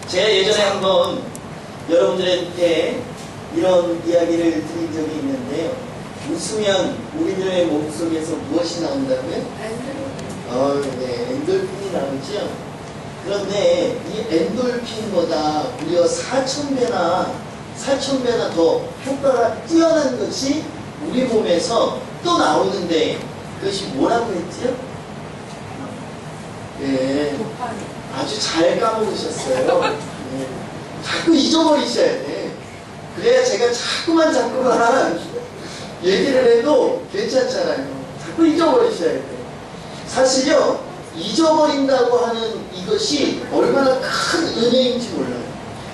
제가 예전에 한번 여러분들한테 이런 이야기를 드린 적이 있는데요. 웃으면 우리들의 몸속에서 무엇이 나온다고요? 네, 엔돌핀이 나오죠. 그런데 이 엔돌핀보다 무려 4,000배나 더 효과가 뛰어난 것이 우리 몸에서 또 나오는데 그것이 뭐라고 했지요? 네, 아주 잘 까먹으셨어요. 네, 자꾸 잊어버리셔야 돼. 그래야 제가 자꾸만 얘기를 해도 괜찮잖아요. 자꾸 잊어버리셔야 돼. 사실요, 잊어버린다고 하는 이것이 얼마나 큰 은혜인지 몰라요.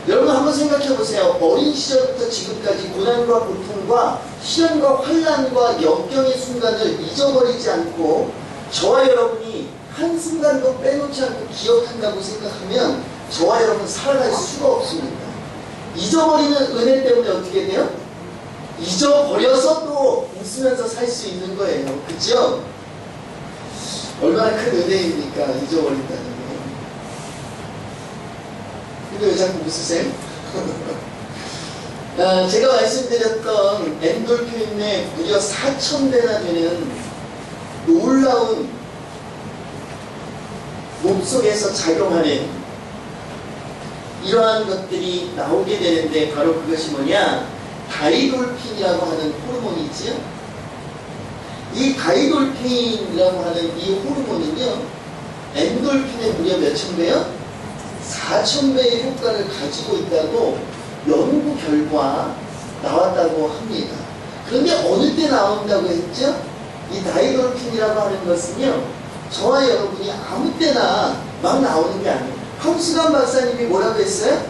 여러분 한번 생각해 보세요. 어린 시절부터 지금까지 고난과 고통과 시련과 환난과 역경의 순간을 잊어버리지 않고 저와 여러분이 한순간도 빼놓지 않고 기억한다고 생각하면 저와 여러분 살아갈 수가 없습니다. 잊어버리는 은혜 때문에 어떻게 돼요? 잊어버려서 또 웃으면서 살 수 있는 거예요. 그죠? 얼마나 큰 은혜입니까? 잊어버린다는 게. 근데 왜 자꾸 웃으세요? 제가 말씀드렸던 엔돌핀의 무려 4,000배나 되는 놀라운 몸속에서 작용하는 이러한 것들이 나오게 되는데 바로 그것이 뭐냐? 다이돌핀이라고 하는 호르몬이지요. 이 다이돌핀이라고 하는 이 호르몬은요, 엔돌핀의 무려 몇천 배요? 4,000배의 효과를 가지고 있다고 연구 결과 나왔다고 합니다. 그런데 어느 때 나온다고 했죠? 이 다이돌핀이라고 하는 것은요, 저와 여러분이 아무 때나 막 나오는 게 아니에요. 황수관 박사님이 뭐라고 했어요?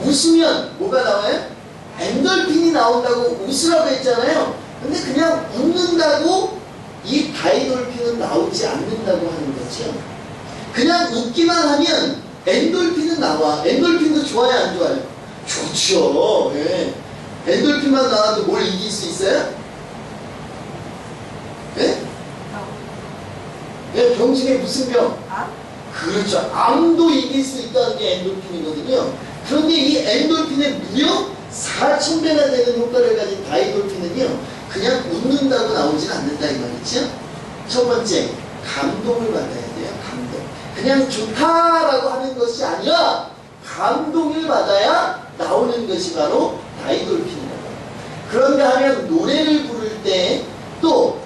웃으면 뭐가 나와요? 엔돌핀이 나온다고 웃으라고 했잖아요. 근데 그냥 웃는다고 이 다이돌핀은 나오지 않는다고 하는 거죠. 그냥 웃기만 하면 엔돌핀은 나와. 엔돌핀도 좋아요, 안 좋아요? 좋죠. 예. 엔돌핀만 나와도 뭘 이길 수 있어요? 예? 예, 병 중에 무슨 병? 그렇죠. 암도 이길 수 있다는 게 엔돌핀이거든요. 그런데 이 엔돌핀의 무려 4,000배나 되는 효과를 가진 다이돌핀은요, 그냥 웃는다고 나오진 않는다 이 말이죠. 첫 번째, 감동을 받아야 돼요. 감동. 그냥 좋다라고 하는 것이 아니라 감동을 받아야 나오는 것이 바로 다이돌핀이라고 합니다. 그런가 하면 노래를 부를 때 또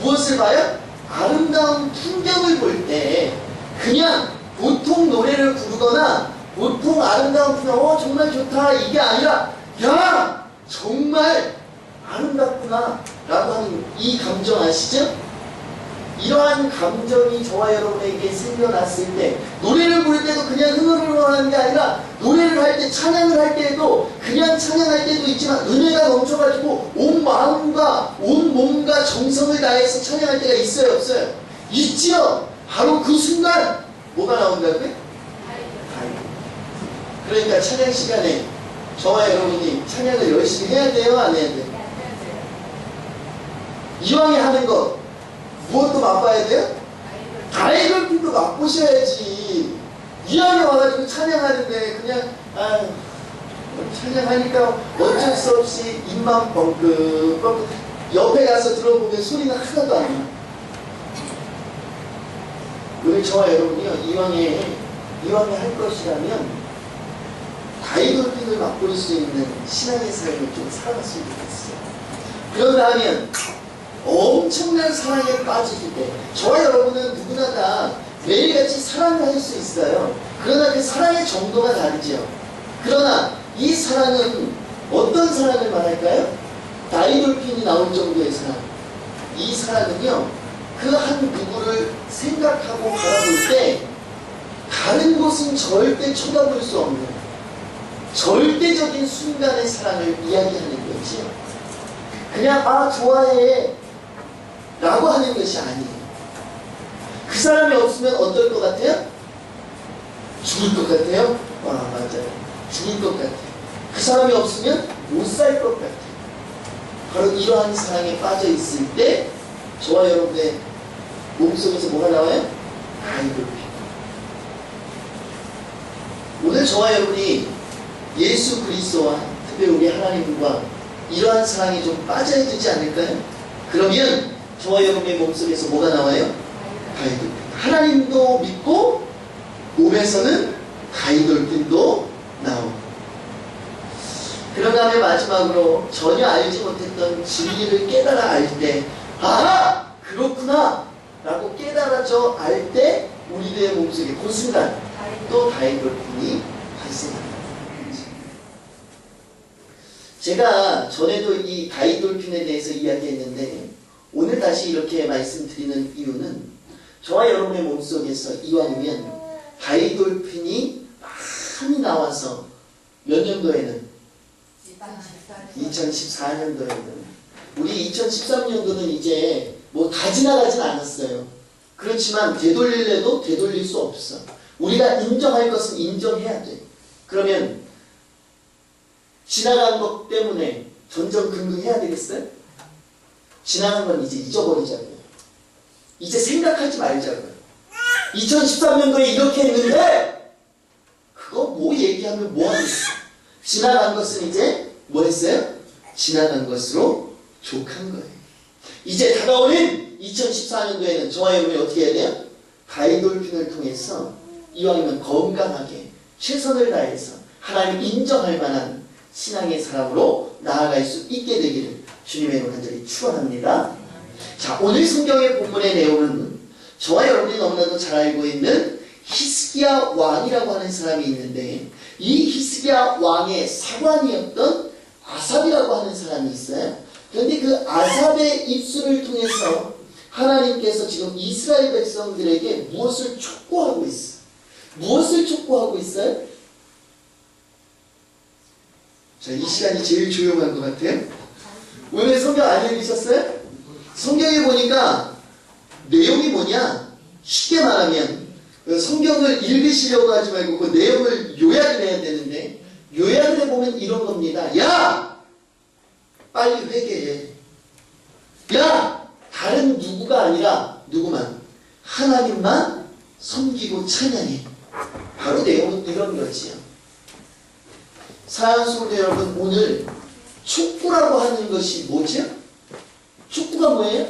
무엇을 봐요? 아름다운 풍경을 볼 때 그냥 보통 노래를 부르거나 보통 아름다운 풍경, 정말 좋다 이게 아니라 야 정말 아름답구나 라고 하는 이 감정 아시죠? 이러한 감정이 저와 여러분에게 생겨났을 때 노래를 부를 때도 그냥 흥얼흥얼하는 게 아니라 노래를 할 때 찬양을 할 때에도 그냥 찬양할 때도 있지만 은혜가 넘쳐가지고 온 마음과 온 몸과 정성을 다해서 찬양할 때가 있어요 없어요? 있지요. 바로 그 순간 뭐가 나온다고요? 그러니까 찬양 시간에 저와 여러분이 찬양을 열심히 해야 돼요 안 해야 돼요? 이왕에 하는 것 무엇도 맛봐야 돼요? 다이돌핀도 맛보셔야지. 이왕에 와가지고 찬양하는데 그냥 찬양하니까 어쩔 수 없이 입만 뻥긋뻥긋 옆에 가서 들어보면 소리는 하나도 안 나. 오늘 저와 여러분이요 이왕에 할 것이라면 다이돌핀을 맛볼 수 있는 신앙의 삶을 좀 살아갔으면 좋겠어요. 그런가 하면 엄청난 사랑에 빠지실 때 저와 여러분은 누구나 다 매일같이 사랑을 할 수 있어요. 그러나 그 사랑의 정도가 다르죠. 그러나 이 사랑은 어떤 사랑을 말할까요? 다이돌핀이 나올 정도의 사랑. 이 사랑은요, 그 한 누구를 생각하고 바라볼 때 다른 곳은 절대 쳐다볼 수 없는 절대적인 순간의 사랑을 이야기하는 거지요. 그냥 좋아해 라고 하는 것이 아니에요. 그 사람이 없으면 어떨 것 같아요? 죽을 것 같아요? 맞아요. 죽을 것 같아요. 그 사람이 없으면 못 살 것 같아요. 바로 이러한 사랑에 빠져 있을 때 저와 여러분의 몸속에서 뭐가 나와요? 다이돌핀. 오늘 저와 여러분이 예수 그리스도와 특별히 우리 하나님과 이러한 사랑이 좀 빠져야 되지 않을까요? 그러면 저와 여러분의 몸속에서 뭐가 나와요? 다이돌핀. 하나님도 믿고 몸에서는 다이돌핀도 나오고. 그런 다음에 마지막으로 전혀 알지 못했던 진리를 깨달아 알 때, 아! 그렇구나! 라고 깨달아져 알 때 우리들의 몸속에 그 순간 또 다이돌핀이 발생합니다. 제가 전에도 이 다이돌핀에 대해서 이야기했는데 오늘 다시 이렇게 말씀드리는 이유는 저와 여러분의 몸속에서 이왕이면 다이돌핀이 많이 나와서 몇 년도에는 2014년도에는 우리 2013년도는 이제 뭐 다 지나가진 않았어요. 그렇지만 되돌릴래도 되돌릴 수 없어. 우리가 인정할 것은 인정해야 돼. 그러면 지나간 것 때문에 전전긍긍해야 되겠어요? 지나간 건 이제 잊어버리자고요. 이제 생각하지 말자고요. 2013년도에 이렇게 했는데 그거 뭐 얘기하면 뭐하겠어. 지나간 것은 이제 뭐 했어요? 지나간 것으로 족한 거예요. 이제 다가오는 2014년도에는 저와 여러분이 어떻게 해야 돼요? 다이돌핀을 통해서 이왕이면 건강하게 최선을 다해서 하나님 인정할 만한 신앙의 사람으로 나아갈 수 있게 되기를 주님의 이름으로 간절히 축원합니다. 자, 오늘 성경의 본문의 내용은 저와 여러분이 너무나도 잘 알고 있는 히스기야 왕이라고 하는 사람이 있는데 이 히스기야 왕의 사관이었던 아삽이라고 하는 사람이 있어요. 그런데 그 아삽의 입술을 통해서 하나님께서 지금 이스라엘 백성들에게 무엇을 촉구하고 있어요? 무엇을 촉구하고 있어요? 자, 이 시간이 제일 조용한 것 같아요. 오늘 성경 안 읽으셨어요? 성경에 보니까 내용이 뭐냐? 쉽게 말하면 성경을 읽으시려고 하지 말고 그 내용을 요약을 해야 되는데 요약을 해보면 이런 겁니다. 야! 빨리 회개해. 야! 다른 누구가 아니라 누구만? 하나님만 섬기고 찬양해. 바로 내용은 이런 거지요. 사랑하는 성도 여러분, 오늘 촉구라고 하는 것이 뭐죠? 촉구가 뭐예요?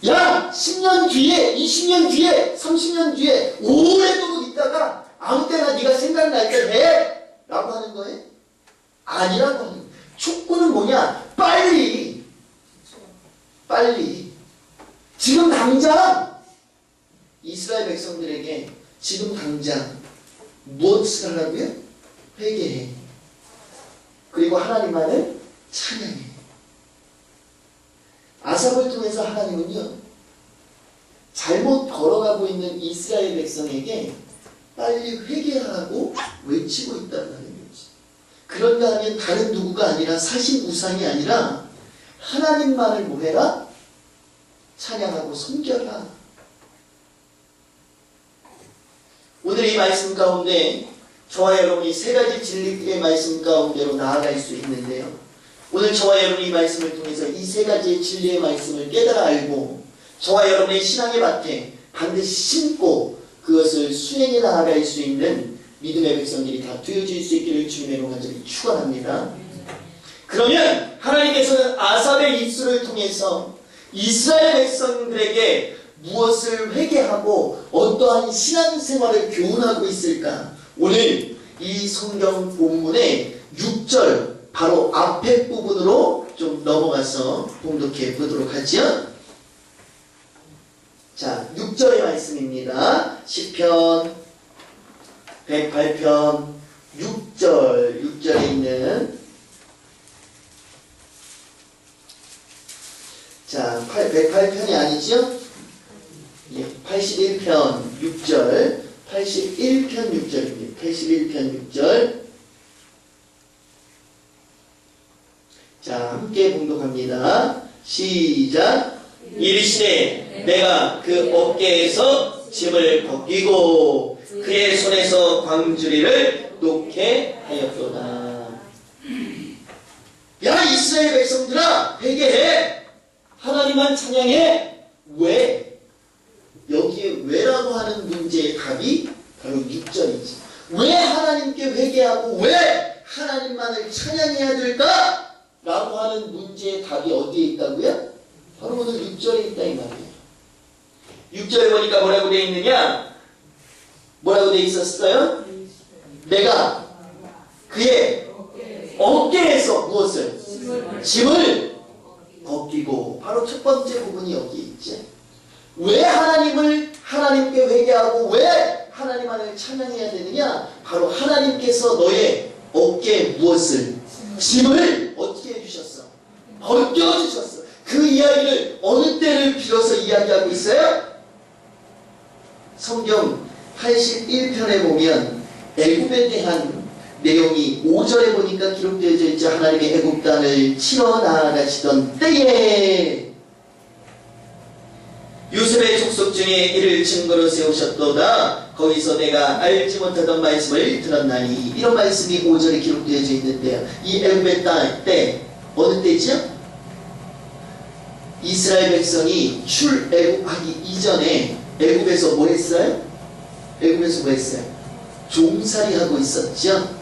야! 10년 뒤에, 20년 뒤에, 30년 뒤에 오래도록 있다가 아무 때나 네가 생각날 때 해! 라고 하는 거예요? 아니라고 하는 거예요. 촉구는 뭐냐? 빨리! 빨리! 지금 당장! 이스라엘 백성들에게 지금 당장 무엇을 하라고요? 회개해. 그리고 하나님만을 찬양해. 아삽을 통해서 하나님은요, 잘못 걸어가고 있는 이스라엘 백성에게 빨리 회개하라고 외치고 있다는 거지. 그런가 하면 다른 누구가 아니라 사신 우상이 아니라 하나님만을 뭐해라? 찬양하고 섬겨라. 오늘 이 말씀 가운데 저와 여러분이 세 가지 진리의 말씀 가운데로 나아갈 수 있는데요. 오늘 저와 여러분이 이 말씀을 통해서 이 세 가지의 진리의 말씀을 깨달아 알고 저와 여러분의 신앙의 밭에 반드시 심고 그것을 수행해 나아갈 수 있는 믿음의 백성들이 다 되어질 수 있기를 주님의 이름으로 간절히 축원합니다. 그러면 하나님께서는 아삽의 입술을 통해서 이스라엘 백성들에게 무엇을 회개하고 어떠한 신앙생활을 교훈하고 있을까? 오늘 이 성경 본문의 6절 바로 앞에 부분으로 좀 넘어가서 봉독해 보도록 하죠. 자, 6절의 말씀입니다. 시편 108편 6절에 있는 자, 108편이 아니죠? 예, 81편 6절 81편 6절입니다. 81편 6절 자, 함께 봉독합니다. 시작. 이르시되 내가 그 어깨에서 짐을 벗기고 그의 손에서 광주리를 놓게 하였도다. 야, 이스라엘 백성들아, 회개해. 하나님만 찬양해. 왜? 여기에 왜라고 하는 문제의 답이 바로 6절이지. 왜 하나님께 회개하고 왜 하나님만을 찬양해야 될까? 라고 하는 문제의 답이 어디에 있다고요? 바로 오늘 6절에 있다 이 말이에요. 6절에 보니까 뭐라고 되어 있느냐? 뭐라고 되어 있었어요? 내가 그의 어깨에서 무엇을? 짐을 벗기고. 바로 첫 번째 부분이 여기 있지. 왜 하나님께 회개하고 왜 하나님 안을 찬양해야 되느냐? 바로 하나님께서 너의 어깨에 무엇을? 짐을 어떻게 해주셨어? 벗겨주셨어. 그 이야기를 어느 때를 빌어서 이야기하고 있어요? 성경 81편에 보면 애굽에 대한 내용이 5절에 보니까 기록되어져 있죠. 하나님의 애굽 땅을 치러 나아가시던 때에 요셉의 족속 중에 이를 증거로 세우셨도다. 거기서 내가 알지 못하던 말씀을 들었나니. 이런 말씀이 5절에 기록되어져 있는데요. 이 애굽의 땅 때 어느 때죠? 이스라엘 백성이 출애굽하기 이전에 애굽에서 뭐 했어요? 애굽에서 뭐 했어요? 종살이 하고 있었죠.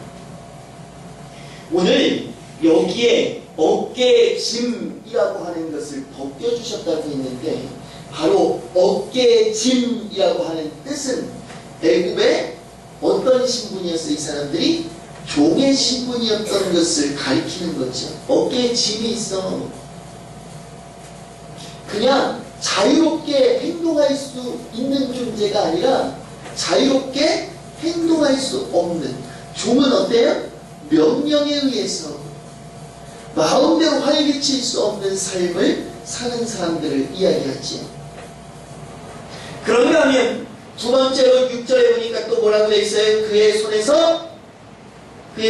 오늘 여기에 어깨 짐이라고 하는 것을 벗겨주셨다고 했는데 바로 어깨 짐이라고 하는 뜻은 애굽의 어떤 신분이었어요? 이 사람들이 종의 신분이었던 것을 가리키는 거죠. 어깨에 짐이 있어. 그냥 자유롭게 행동할 수 있는 존재가 아니라 자유롭게 행동할 수 없는. 종은 어때요? 명령에 의해서 마음대로 활개칠 수 없는 삶을 사는 사람들을 이야기하지요. 그런가 하면 두 번째로 6절에 보니까 또 뭐라고 되어 있어요? 그의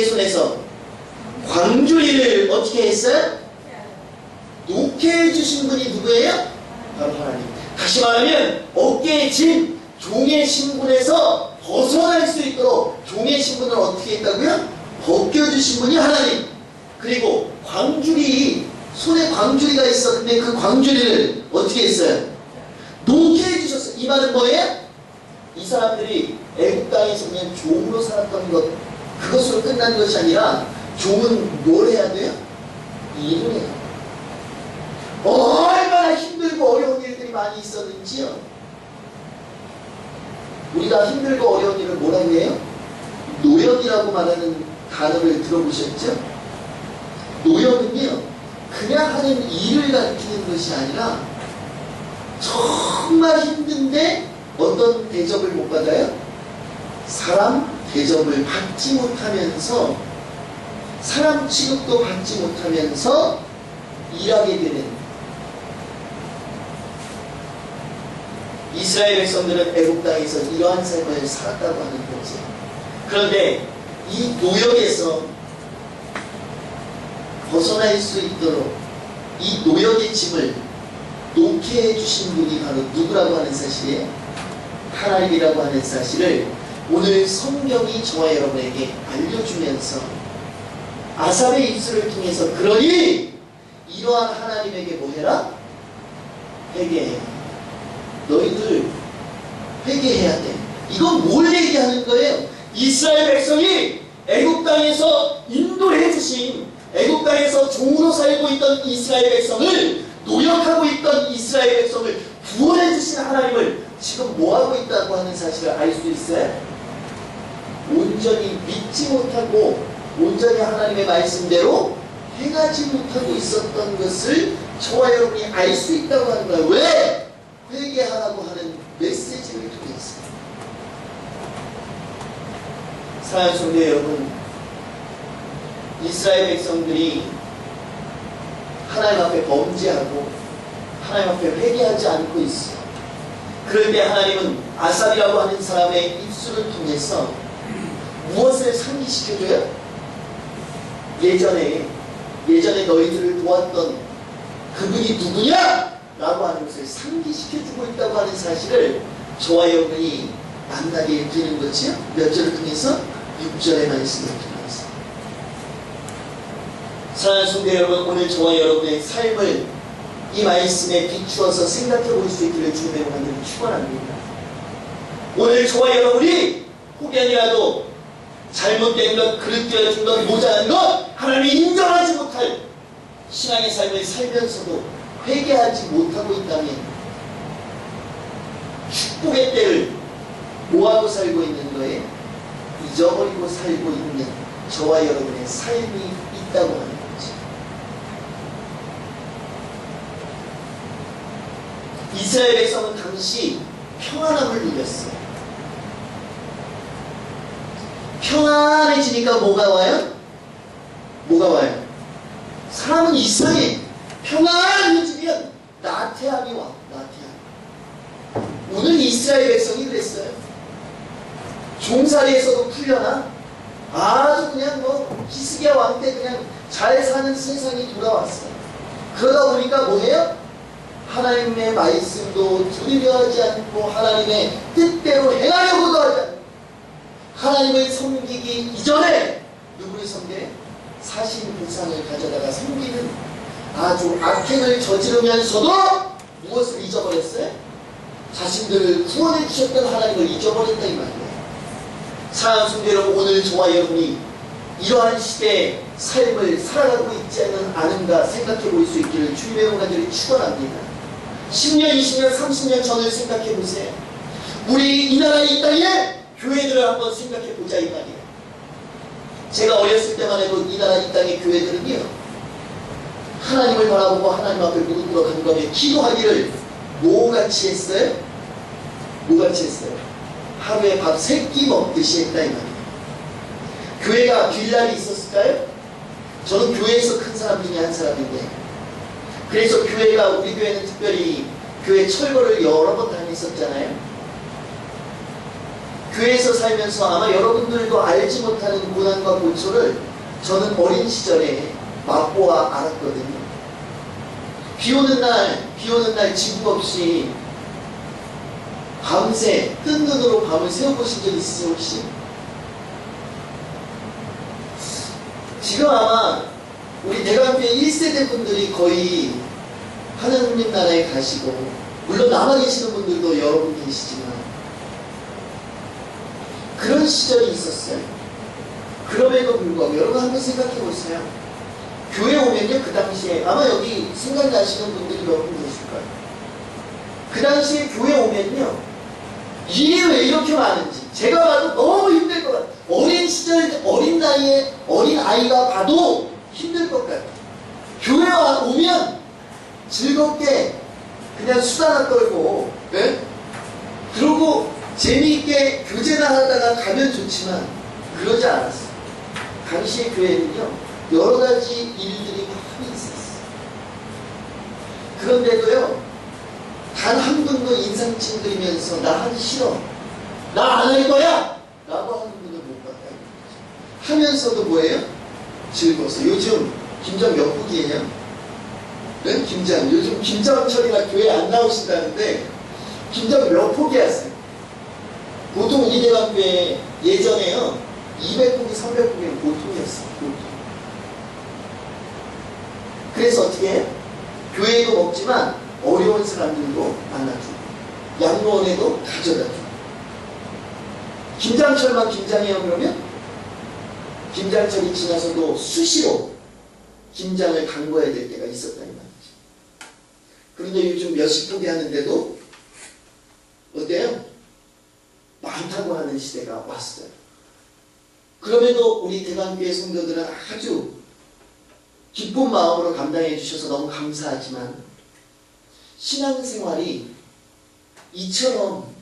손에서 광주리를 어떻게 했어요? 놓게 해주신 분이 누구예요? 바로 하나님. 다시 말하면 어깨에 진 종의 신분에서 벗어날 수 있도록 종의 신분을 어떻게 했다고요? 벗겨주신 분이 하나님. 그리고 광주리, 손에 광주리가 있었는데 그 광주리를 어떻게 했어요? 놓게 해주셨어요. 이 말은 뭐예요? 이 사람들이 애국 땅에서 그냥 종으로 살았던 것, 그것으로 끝난 것이 아니라 종은 뭘 해야 돼요? 일을 해요. 얼마나 힘들고 어려운 일들이 많이 있었는지요. 우리가 힘들고 어려운 일을 뭐라고 해요? 노역이라고 말하는 단어를 들어보셨죠? 노역은요, 그냥 하는 일을 가리키는 것이 아니라 정말 힘든데 어떤 대접을 못 받아요? 사람 대접을 받지 못하면서, 사람 취급도 받지 못하면서 일하게 되는. 이스라엘 백성들은 애굽 땅에서 이러한 삶을 살았다고 하는 거지. 그런데 이 노역에서 벗어날 수 있도록 이 노역의 짐을 놓게 해주신 분이 바로 누구라고 하는 사실이에요? 하나님이라고 하는 사실을 오늘 성경이 저와 여러분에게 알려주면서 아삽의 입술을 통해서, 그러니 이러한 하나님에게 뭐 해라? 회개해. 너희들 회개해야 돼. 이건 뭘 얘기하는 거예요? 이스라엘 백성이 애굽 땅에서 인도해 주신, 애굽 땅에서 종으로 살고 있던 이스라엘 백성을, 노역하고 있던 이스라엘 백성을 구원해 주신 하나님을 지금 뭐 하고 있다고 하는 사실을 알 수 있어요? 온전히 믿지 못하고 온전히 하나님의 말씀대로 행하지 못하고 있었던 것을 저와 여러분이 알 수 있다고 하는 거예요. 왜? 회개하라고 하는 메시지를 통해서. 사랑하는 성도 여러분, 이스라엘 백성들이 하나님 앞에 범죄하고 하나님 앞에 회개하지 않고 있어. 그럴 때 하나님은 아삽이라고 하는 사람의 입술을 통해서 무엇을 상기시켜줘요? 예전에 너희들을 도왔던 그분이 누구냐? 라고 하는 것을 상기시켜주고 있다고 하는 사실을 저와 여러분이 만나게 되는 거지요. 몇 절을 통해서? 6절의 말씀을 통해서. 사랑하는 성도 여러분, 오늘 저와 여러분의 삶을 이 말씀에 비추어서 생각해 볼 수 있기를 주님의 원한을 축원합니다. 오늘 저와 여러분이 혹여이라도 잘못된 것, 그릇되어진 것, 모자란 것, 하나님이 인정하지 못할 신앙의 삶을 살면서도 회개하지 못하고 있다면 축복의 때를 뭐하고 살고 있는 거에 잊어버리고 살고 있는 저와 여러분의 삶이 있다고 하는 거죠. 이스라엘 백성은 당시 평안함을 누렸어요. 평안해지니까 뭐가 와요? 뭐가 와요? 사람은 이상해. 평안해지면 나태함이 와. 나태함. 오늘 이스라엘 백성이 그랬어요. 종살이에서도 풀려나? 아주 그냥 뭐 히스기야 왕 때 그냥 잘 사는 세상이 돌아왔어요. 그러다 보니까 뭐해요? 하나님의 말씀도 두려워하지 않고 하나님의 뜻대로 행하려고도 하지 않고 하나님을 섬기기 이전에 누구를 섬겨요? 사신 불상을 가져다가 섬기는 아주 악행을 저지르면서도 무엇을 잊어버렸어요? 자신들을 구원해 주셨던 하나님을 잊어버렸다 이 말이에요. 사랑하는 성도 여러분, 오늘 저와 여러분이 이러한 시대의 삶을 살아가고 있지는 않은가 생각해 볼 수 있기를 주님의 은혜를 축원합니다. 10년, 20년, 30년 전을 생각해 보세요. 우리 이 나라 이 땅에 교회들을 한번 생각해 보자 이 말이에요. 제가 어렸을 때만 해도 이 나라 이 땅의 교회들은요, 하나님을 바라보고 하나님 앞에 무릎 꿇어 간구하며 기도하기를 뭐같이 했어요? 뭐같이 했어요? 하루에 밥 3끼 먹듯이 했다 이 말이에요. 교회가 빌랄이 있었을까요? 저는 교회에서 큰 사람 중에 한 사람인데, 그래서 교회가, 우리 교회는 특별히 교회 철거를 여러 번 다녔었잖아요. 교회에서 살면서 아마 여러분들도 알지 못하는 고난과 고초를 저는 어린 시절에 맛보아 알았거든요. 비 오는 날 지국 없이 밤새 뜬 눈으로 밤을 새워보신 적 있으세요 혹시? 지금 아마 우리 대관교회 1세대 분들이 거의 하나님 나라에 가시고, 물론 남아 계시는 분들도 여러분 계시지만 그런 시절이 있었어요. 그럼에도 불구하고 여러분 한번 생각해 보세요. 교회 오면요, 그 당시에 아마 여기 생각나시는 분들이 몇 분 계실 거예요. 그 당시에 교회 오면요, 일이 왜 이렇게 많은지 제가 봐도 너무 힘들 것 같아요. 어린 시절, 어린 나이에 어린 아이가 봐도 힘들 것 같아요. 교회 오면 즐겁게 그냥 수다나 떨고, 네? 그러고 재미있게 교제나 하다가 가면 좋지만 그러지 않았어요. 당시의 교회는요, 여러 가지 일들이 많이 있었어요. 그런데도요, 단 한 분도 인상 찡그리면서 나 하기 싫어, 나 안 할 거야 라고 하는 분을 못 봤다 하면서도 뭐예요? 즐거워서. 요즘 김장 몇 국이에요? 네? 김장. 요즘 김장철이나 교회 안 나오신다는데 김장 몇 포기 하세요? 보통 우리 대관교회 예전에요, 200포기, 300포기는 보통이었어요. 보통. 그래서 어떻게 해요? 교회도 먹지만 어려운 사람들도 안아주고 양로원에도 가져다주고. 김장철만 김장해요 그러면? 김장철이 지나서도 수시로 김장을 담궈야 될 때가 있었다 이 말이죠. 그런데 요즘 몇십 포기 하는데도 어때요? 많다고 하는 시대가 왔어요. 그럼에도 우리 대관교회 성도들은 아주 기쁜 마음으로 감당해 주셔서 너무 감사하지만 신앙생활이 이처럼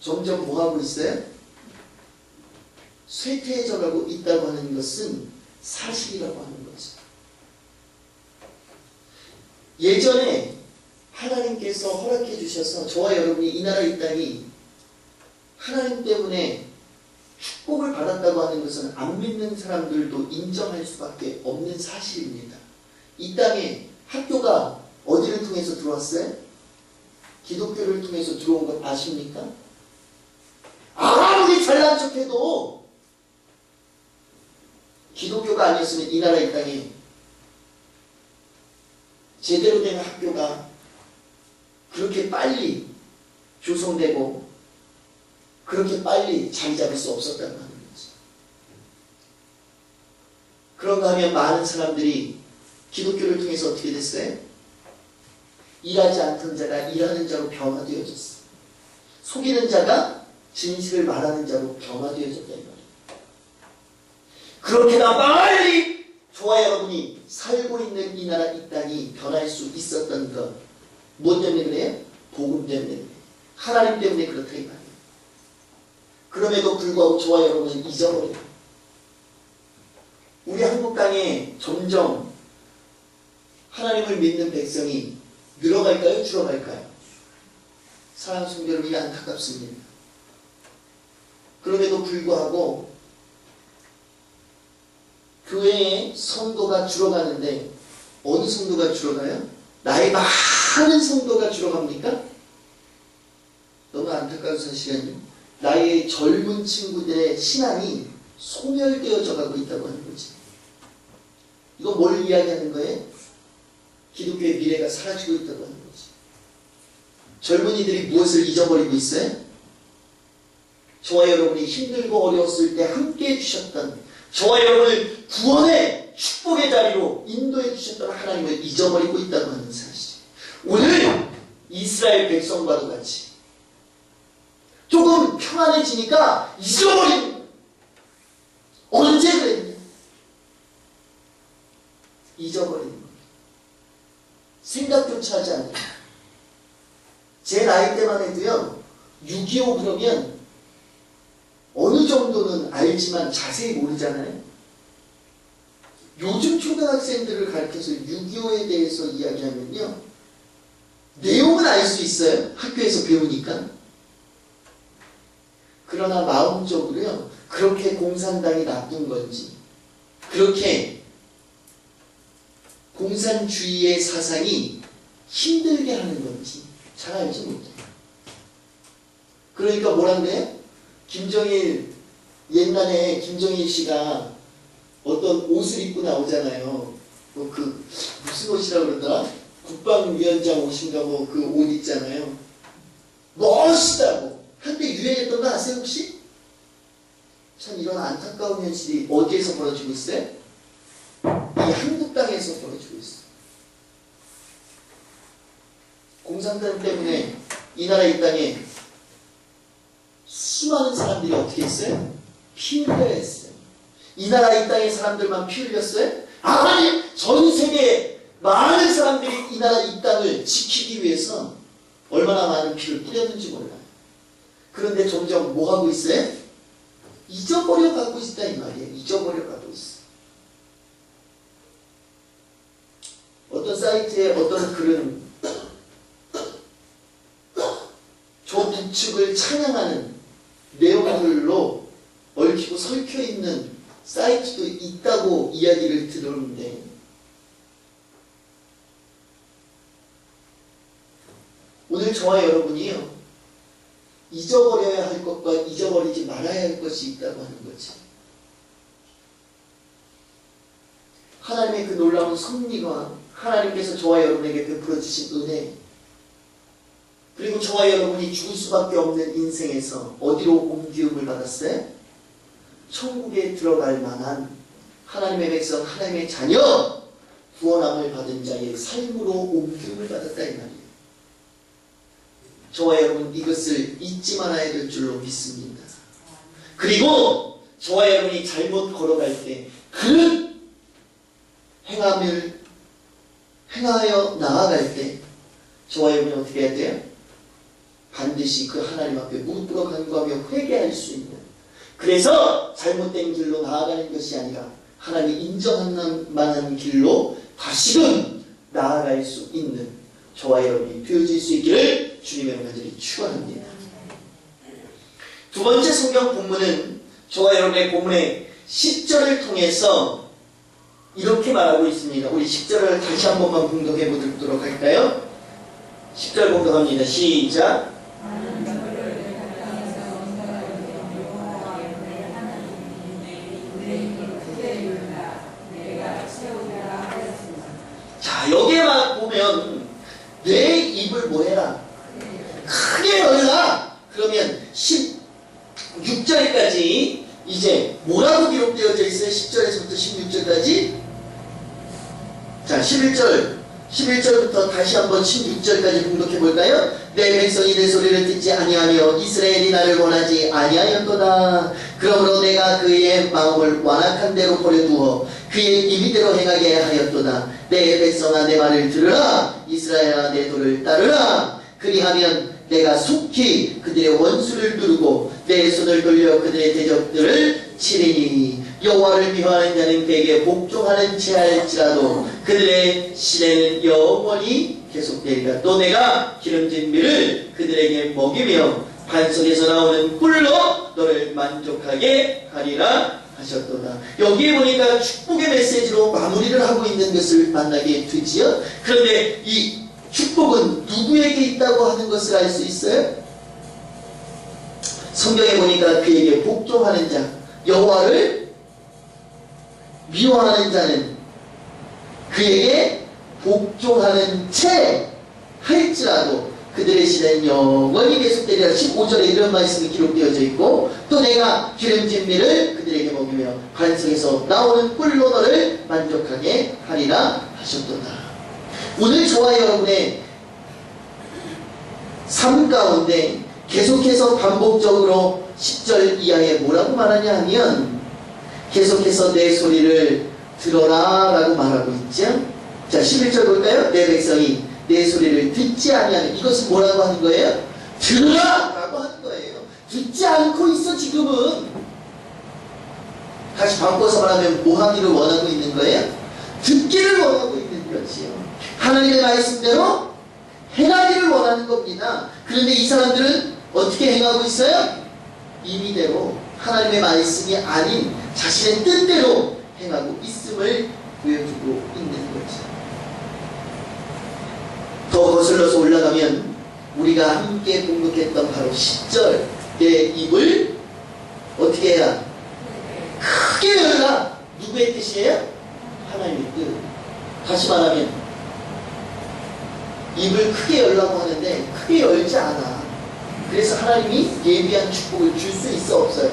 점점 뭐하고 있어요? 쇠퇴해져가고 있다고 하는 것은 사실이라고 하는 거죠. 예전에 하나님께서 허락해 주셔서 저와 여러분이 이 나라 이 땅이 하나님 때문에 축복을 받았다고 하는 것은 안 믿는 사람들도 인정할 수밖에 없는 사실입니다. 이 땅에 학교가 어디를 통해서 들어왔어요? 기독교를 통해서 들어온 것 아십니까? 아무리 잘난 척해도 기독교가 아니었으면 이 나라 이 땅에 제대로 된 학교가 그렇게 빨리 조성되고 그렇게 빨리 자리 잡을 수 없었다는 겁니다. 그런가 하면 많은 사람들이 기독교를 통해서 어떻게 됐어요? 일하지 않던 자가 일하는 자로 변화되어졌어. 속이는 자가 진실을 말하는 자로 변화되어졌다 이 말이에요. 그렇게나 빨리 저와 여러분이 살고 있는 이 나라 이 땅이 변할 수 있었던 것, 무엇 때문에 그래요? 복음 때문에 그래요. 하나님 때문에 그렇다 이 말이에요. 그럼에도 불구하고 저와 여러분은 잊어버려요. 우리 한국 땅에 점점 하나님을 믿는 백성이 늘어갈까요? 줄어갈까요? 사랑하는 성도 여러분, 이게 안타깝습니다. 그럼에도 불구하고 교회의 성도가 줄어가는데 어느 성도가 줄어가요? 나이 많은 성도가 줄어갑니까? 너무 안타까운 사실은요. 나의 젊은 친구들의 신앙이 소멸되어져 가고 있다고 하는 거지. 이거 뭘 이야기하는 거예요? 기독교의 미래가 사라지고 있다고 하는 거지. 젊은이들이 무엇을 잊어버리고 있어요? 저와 여러분이 힘들고 어려웠을 때 함께 해주셨던, 저와 여러분을 구원의 축복의 자리로 인도해 주셨던 하나님을 잊어버리고 있다고 하는 사실. 오늘 이스라엘 백성과도 같이 조금 평안해지니까 잊어버리는 거예요. 언제 그랬냐? 잊어버리는 거예요. 생각조차 하지 않는 거예요. 제 나이 때만 해도요, 6.25 그러면 어느 정도는 알지만 자세히 모르잖아요. 요즘 초등학생들을 가르쳐서 6.25에 대해서 이야기하면요, 내용은 알 수 있어요. 학교에서 배우니까. 그러나 마음적으로요, 그렇게 공산당이 나쁜 건지, 그렇게 공산주의의 사상이 힘들게 하는 건지 잘 알지 못해요. 그러니까 뭐란데요? 김정일, 옛날에 김정일 씨가 어떤 옷을 입고 나오잖아요. 무슨 옷이라고 그러더라? 국방위원장 옷인가 뭐 그 옷 있잖아요. 멋있다고. 한때 유행했던 거 아세요 혹시? 참 이런 안타까운 현실이 어디에서 벌어지고 있어요? 이 한국 땅에서 벌어지고 있어요. 공산당 때문에 이 나라 이 땅에 수많은 사람들이 어떻게 했어요? 피 흘려야 했어요. 이 나라 이 땅의 사람들만 피 흘렸어요? 아니, 전 세계 많은 사람들이 이 나라 이 땅을 지키기 위해서 얼마나 많은 피를 뿌렸는지 몰라요. 그런데 점점 뭐 하고 있어요? 잊어버려 가고 있다 이 말이에요. 잊어버려 가고 있어. 어떤 사이트에 어떤 글은 저 북측을 찬양하는 내용들로 얽히고 설켜 있는 사이트도 있다고 이야기를 들었는데, 오늘 저와 여러분이요, 잊어버려야 할 것과 잊어버리지 말아야 할 것이 있다고 하는 거지. 하나님의 그 놀라운 섭리가, 하나님께서 저와 여러분에게 베풀어 주신 은혜, 그리고 저와 여러분이 죽을 수밖에 없는 인생에서 어디로 옮기움을 받았어요? 천국에 들어갈 만한 하나님의 백성, 하나님의 자녀, 구원함을 받은 자의 삶으로 옮기움을 받았다 이 말이에요. 저와 여러분 이것을 잊지 말아야 될 줄로 믿습니다. 그리고 저와 여러분이 잘못 걸어갈 때 그 행하여 나아갈 때 저와 여러분이 어떻게 해야 돼요? 반드시 그 하나님 앞에 무릎 꿇어 간구하며 회개할 수 있는, 그래서 잘못된 길로 나아가는 것이 아니라 하나님이 인정할 만한 길로 다시금 나아갈 수 있는 저와 여러분이 되어질 수 있기를 주님의 간절히 축원합니다. 두 번째 성경 본문은 저와 여러분의 본문의 10절을 통해서 이렇게 말하고 있습니다. 우리 10절을 다시 한 번만 봉독해 보도록 할까요? 10절 봉독합니다. 시작. 자, 여기에만 보면 내 입을 뭐 해라? 크게 열라. 그러면 16절까지 이제 뭐라고 기록되어져 있어요? 10절에서부터 16절까지 자, 11절부터 다시 한번 16절까지 공독해 볼까요? 내 백성이 내 소리를 듣지 아니하며 이스라엘이 나를 원하지 아니하였도다. 그러므로 내가 그의 마음을 완악한 대로 버려두어 그의 입이대로 행하게 하였도다. 내 백성아 내 말을 들으라. 이스라엘아 내 도를 따르라. 그리하면 내가 속히 그들의 원수를 누르고 내 손을 돌려 그들의 대적들을 치리니 여호와를 미워하는 자는 그에게 복종하는 체할지라도 그들의 시대는 영원히 계속되리라. 또 내가 기름진 밀을 그들에게 먹이며 반석에서 나오는 꿀로 너를 만족하게 하리라 하셨도다. 여기에 보니까 축복의 메시지로 마무리를 하고 있는 것을 만나게 되지요. 그런데 이 축복은 누구에게 있다고 하는 것을 알 수 있어요? 성경에 보니까 그에게 복종하는 자, 여호와를 미워하는 자는 그에게 복종하는 채 할지라도 그들의 시대는 영원히 계속되리라. 15절에 이런 말씀이 기록되어져 있고 또 내가 기름진 밀을 그들에게 먹이며 반석에서 나오는 꿀로 너를 만족하게 하리라 하셨도다. 오늘 저와 여러분의 삶 가운데 계속해서 반복적으로 10절 이하에 뭐라고 말하냐 하면 계속해서 내 소리를 들어라 라고 말하고 있죠. 자, 11절 볼까요? 내 백성이 내 소리를 듣지 아니하는, 이것은 뭐라고 하는 거예요? 들으라 라고 하는 거예요. 듣지 않고 있어 지금은. 다시 바꿔서 말하면 뭐 하기를 원하고 있는 거예요? 듣기를 원하고 있는 거지요. 하나님의 말씀대로 행하기를 원하는 겁니다. 그런데 이 사람들은 어떻게 행하고 있어요? 임의대로 하나님의 말씀이 아닌 자신의 뜻대로 행하고 있음을 보여주고 있는 거죠. 더 거슬러서 올라가면 우리가 함께 공독했던 바로 10절 내 입을 어떻게 해야? 크게 열라. 누구의 뜻이에요? 하나님의 뜻. 다시 말하면 입을 크게 열라고 하는데 크게 열지 않아. 그래서 하나님이 예비한 축복을 줄 수 있어 없어요?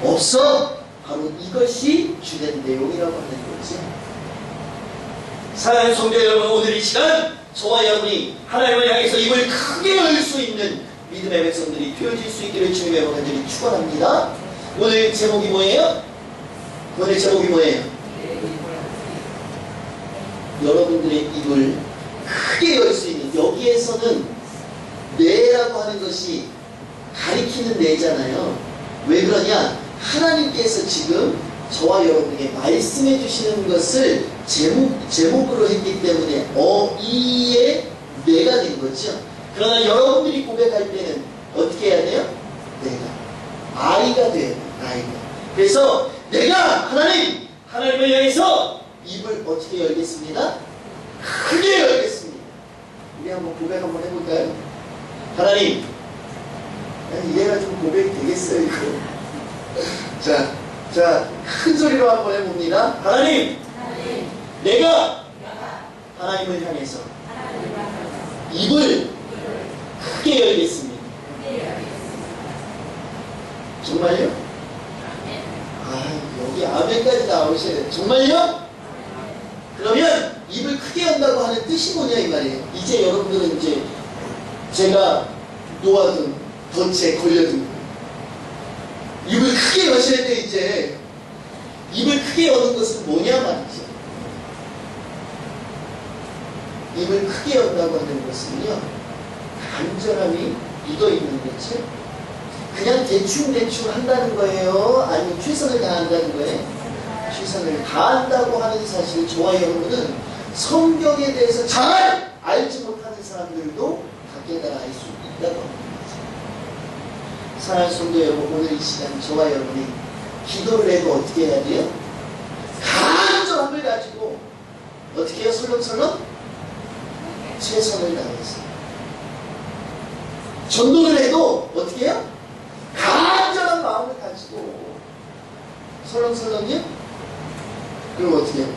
없어. 바로 이것이 주된 내용이라고 하는 거지. 사랑하는 성도 여러분, 오늘 이 시간 저와 여러분이 하나님을 향해서 입을 크게 열 수 있는 믿음의 백성들이 되어질 수 있기를 주님의 이름으로 간절히 축원합니다. 오늘 제목이 뭐예요? 오늘 제목이 뭐예요? 여러분들의 입을 크게 열 수 있는, 여기에서는 뇌라고 하는 것이 가리키는 뇌잖아요. 왜 그러냐? 하나님께서 지금 저와 여러분에게 말씀해 주시는 것을 제목으로 했기 때문에 이의 뇌가 된 거죠. 그러나 여러분들이 고백할 때는 어떻게 해야 돼요? 내가 아이가 돼요. 아이가. 그래서 내가 하나님을 향해서 입을 어떻게 열겠습니다? 크게 열겠습니다. 우리 한번 고백 한번 해볼까요? 하나님, 이래가지고 고백이 되겠어요 이거. 자, 큰 소리로 한번 해봅니다. 하나님, 내가 하나님을 향해서 입을 크게 열겠습니다. 정말요? 여기 아멘까지 나오셔야 돼요. 정말요? 그러면 입을 크게 연다고 하는 뜻이 뭐냐 이 말이에요. 이제 여러분들은 이제 제가 놓아둔 덫에 걸려든 입을 크게 여셔야 돼. 이제 입을 크게 여는 것은 뭐냐 말이죠. 입을 크게 연다고 하는 것은요, 간절함이 묻어있는 거죠. 그냥 대충 한다는 거예요? 아니면 최선을 다한다는 거예요? 최선을 다한다고 하는 사실을 저와 여러분은 성경에 대해서 잘 알지 못하는 사람들도 다 깨달아 알 수 있다고 합니다. 사랑하는 성도 여러분, 오늘 이 시간 저와 여러분이 기도를 해도 어떻게 해야 돼요? 간절함을 가지고 어떻게 해요? 설렁설렁? 최선을 다해서. 전도를 해도 어떻게 해요? 간절한 마음을 가지고. 설렁설렁이요? 그럼 어떻게 해요?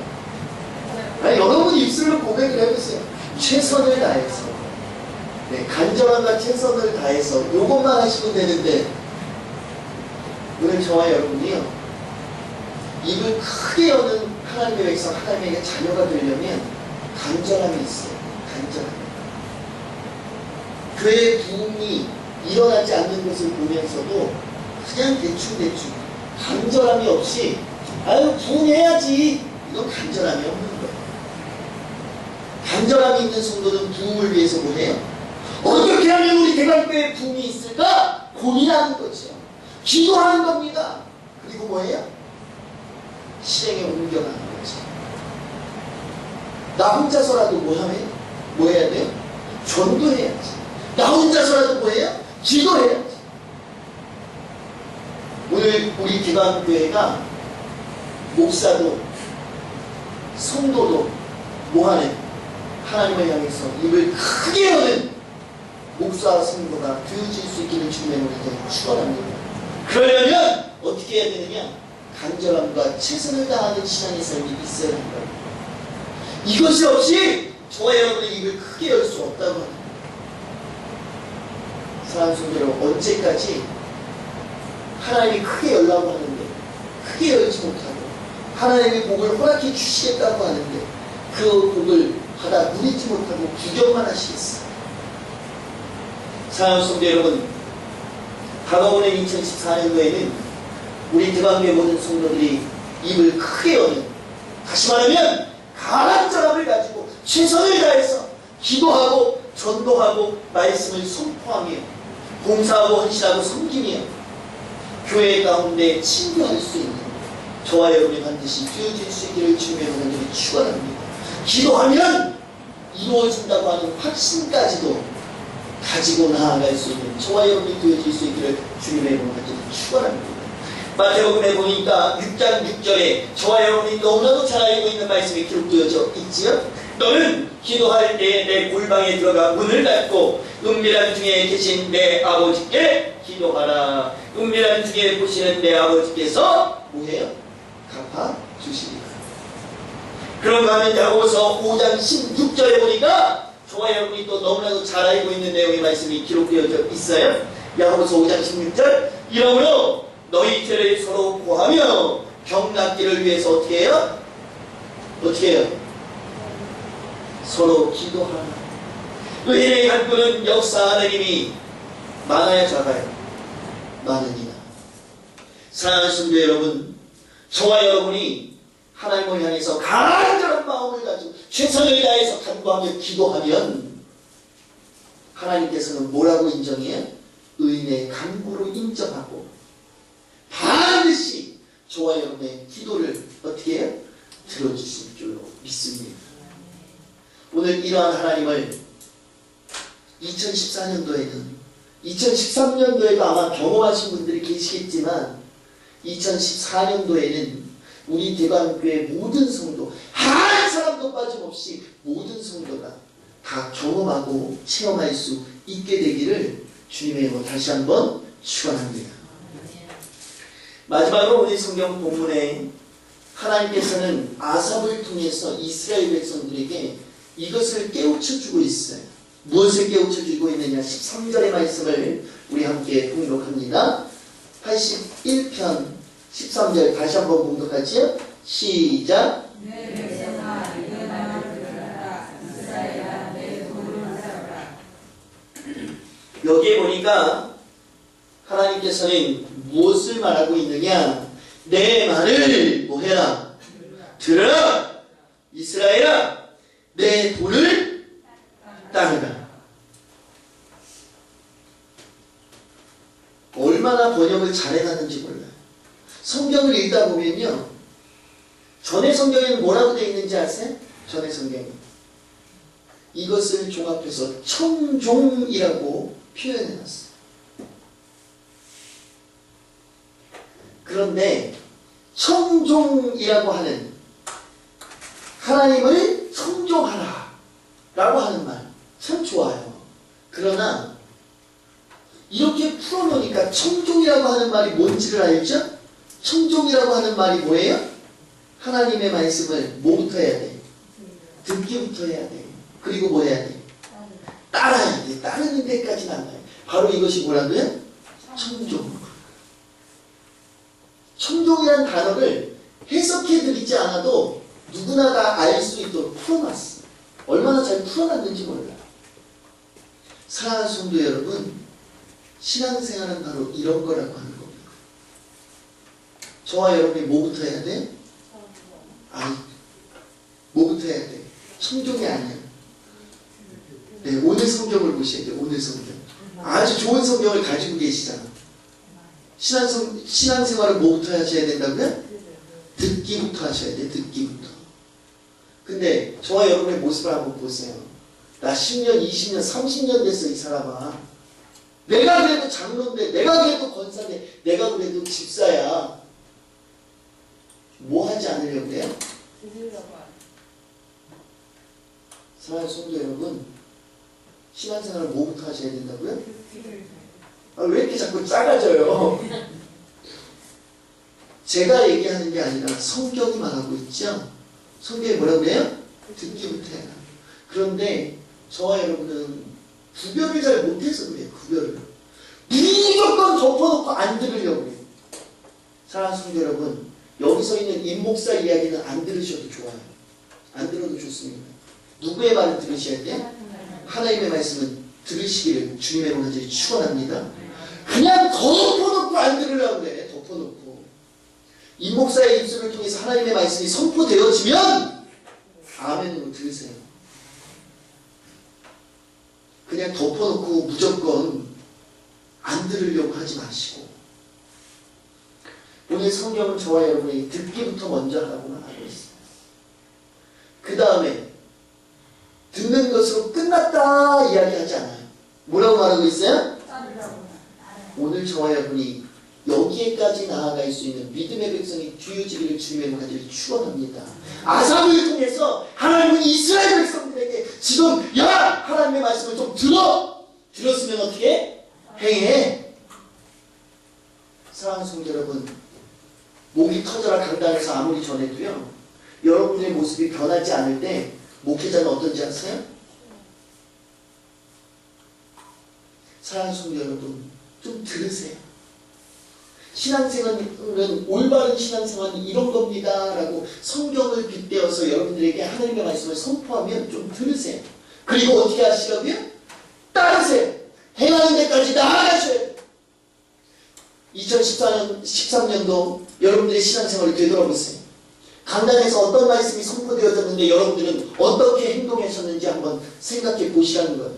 여러분이 입술로 고백을 해보세요. 최선을 다해서. 네, 간절함과 최선을 다해서 요것만 하시면 되는데, 오늘 저와 여러분이요, 입을 크게 여는 하나님의 백성, 하나님의 자녀가 되려면 간절함이 있어요. 간절함. 교회의 부흥이 일어나지 않는 것을 보면서도 그냥 대충 간절함이 없이 아유 부흥해야지, 이건 간절함이 없는 거예요. 간절함이 있는 성도는 부흥을 위해서 뭐해요? 어떻게 하면 우리 대관교회에 부흥이 있을까? 고민하는 거죠. 기도하는 겁니다. 그리고 뭐해요? 실행에 옮겨가는 거죠. 나 혼자서라도 뭐 해야 돼요? 전도해야지. 나 혼자서라도 뭐해요? 기도해야지. 오늘 우리 기관교회가 목사도 성도도 뭐하는 하나님을 향해서 입을 크게 여는 목사와 성도가 되어질 수 있기를 주님의 이름으로 축원합니다. 그러려면 어떻게 해야 되느냐? 간절함과 최선을 다하는 신앙의 삶이 있어야 한다. 이것이 없이 저와 여러분의 입을 크게 열 수 없다고 합니다. 사랑하는 성도 여러분, 언제까지 하나님이 크게 열라고 하는데 크게 열지 못하고 하나님의 복을 허락해 주시겠다고 하는데 그 복을 받아 누리지 못하고 구경만 하시겠어요? 사랑하는 성도 여러분, 다가오는 2014년도에는 우리 대관교회 모든 성도들이 입을 크게 여는, 다시 말하면 간절함을 가지고 최선을 다해서 기도하고 전도하고 말씀을 선포하며 봉사하고 헌신하고 섬기며 교회 가운데 친구할 수 있는 저와 여러분이 반드시 되어질 수 있기를 주님의 이름으로 축원합니다. 기도하면 이루어진다고 하는 확신까지도 가지고 나아갈 수 있는 저와 여러분이 되어질 수 있기를 주님의 이름으로 축원합니다. 마태복음에 보니까 6장 6절에 저와 여러분이 너무나도 잘 알고 있는 말씀이 기록되어져 있지요. 너는 기도할 때에 내 골방에 들어가 문을 닫고 은밀한 중에 계신 내 아버지께 기도하라. 은밀한 중에 보시는 내 아버지께서 뭐해요? 갚아주시리라. 그런가 하면 야고보서 5장 16절에 보니까 저와 여러분이 또 너무나도 잘 알고 있는 내용의 말씀이 기록되어져 있어요. 야고보서 5장 16절, 이러므로 너희 죄를 서로 고하며 병 낫기를 위해서 어떻게 해요? 어떻게 해요? 서로 기도하라. 의인의 간구는 역사하는 힘이 많아야 작아요? 많으니라. 사랑하는 성도 여러분, 저와 여러분이 하나님을 향해서 간절한 마음을 가지고 최선을 다해서 간구하며 기도하면 하나님께서는 뭐라고 인정해요? 의인의 간구로 인정하고 반드시 저와 여러분의 기도를 어떻게 해요? 들어주실 줄로 믿습니다. 오늘 이러한 하나님을 2014년도에는 2013년도에도 아마 경험하신 분들이 계시겠지만 2014년도에는 우리 대관교회 모든 성도 한 사람도 빠짐없이 모든 성도가 다 경험하고 체험할 수 있게 되기를 주님의 이름으로 다시 한번 축원합니다. 마지막으로 우리 성경 본문에 하나님께서는 아삽을 통해서 이스라엘 백성들에게 이것을 깨우쳐주고 있어요. 무엇을 깨우쳐주고 있느냐? 13절의 말씀을 우리 함께 봉독합니다. 81편 13절 다시 한번 봉독하지요? 시작. 여기에 보니까 하나님께서는 무엇을 말하고 있느냐? 내 말을 뭐해라? 들어라! 이스라엘아! 내 도를 따르라. 얼마나 번역을 잘해놨는지 몰라요. 성경을 읽다 보면요, 전의 성경에는 뭐라고 되어 있는지 아세요? 전의 성경에 이것을 종합해서 청종이라고 표현해놨어요. 그런데 청종이라고 하는 하나님을 청종하라 라고 하는 말 참 좋아요. 그러나 이렇게 풀어놓으니까 청종이라고 하는 말이 뭔지를 알죠? 청종이라고 하는 말이 뭐예요? 하나님의 말씀을 뭐부터 해야 돼? 듣기부터 해야 돼. 그리고 뭐 해야 돼? 따라야 돼. 따르는 데까지는 안 가요. 바로 이것이 뭐라고요? 청종. 청종이라는 단어를 해석해 드리지 않아도 누구나 다 알 수 있도록 풀어놨어. 얼마나 잘 풀어놨는지 몰라. 사랑하는 성도 여러분, 신앙생활은 바로 이런 거라고 하는 겁니다. 저와 여러분이 뭐부터 해야 돼? 아니, 뭐부터 해야 돼? 성경이 아니야. 네, 오늘 성경을 보셔야 돼. 오늘 성경. 아주 좋은 성경을 가지고 계시잖아. 신앙생활을 뭐부터 하셔야 된다고요? 듣기부터 하셔야 돼. 듣기부터. 근데 저와 여러분의 모습을 한번 보세요. 나 10년, 20년, 30년 됐어 이 사람아. 내가 그래도 장로인데, 내가 그래도 권사인데, 내가 그래도 집사야. 뭐 하지 않으려고 해요? 사랑하는 성도 여러분, 신앙생활을 뭐부터 하셔야 된다고요? 왜 이렇게 자꾸 작아져요? 제가 얘기하는 게 아니라 성경이 말하고 있죠? 성경이 뭐라고 해요? 듣기부터 해라. 그런데 저와 여러분은 구별을 잘 못해서 그래요. 구별을. 무조건 덮어놓고 안 들으려고 해요. 사랑하는 성도 여러분, 여기서 있는 임목사 이야기는 안 들으셔도 좋아요. 안 들어도 좋습니다. 누구의 말을 들으셔야 돼? 하나님의 말씀은 들으시기를 주님의 이름으로 축원합니다. 그냥 덮어놓고 안 들으려고 그래. 덮어놓고. 임목사의 입술을 통해서 하나님의 말씀이 선포되어지면 아멘으로 들으세요. 그냥 덮어놓고 무조건 안 들으려고 하지 마시고. 오늘 성경은 저와 여러분이 듣기부터 먼저 하라고 말하고 있어요. 그 다음에 듣는 것으로 끝났다 이야기하지 않아요. 뭐라고 말하고 있어요? 오늘 저와 여러분이 여기에까지 나아갈 수 있는 믿음의 백성이 뒤어지기를 주님의 이름으로 축원합니다. 아삽을 통해서 하나님은 이스라엘 백성들에게 지금 야! 하나님의 말씀을 좀 들어! 들었으면 어떻게 행해? 사랑하는 성도 여러분, 목이 터져라 강단에서 아무리 전해도요, 여러분의 모습이 변하지 않을 때 목회자는 어떤지 아세요? 사랑하는 성도 여러분, 좀 들으세요. 신앙생활은, 올바른 신앙생활은 이런 겁니다 라고 성경을 빗대어서 여러분들에게 하나님의 말씀을 선포하면 좀 들으세요. 그리고 어떻게 하시라고요? 따르세요. 행하는 데까지 나아가셔야 돼요. 2013년도 여러분들의 신앙생활을 되돌아보세요. 강단에서 어떤 말씀이 선포되어졌는데 여러분들은 어떻게 행동하셨는지 한번 생각해 보시라는 거예요.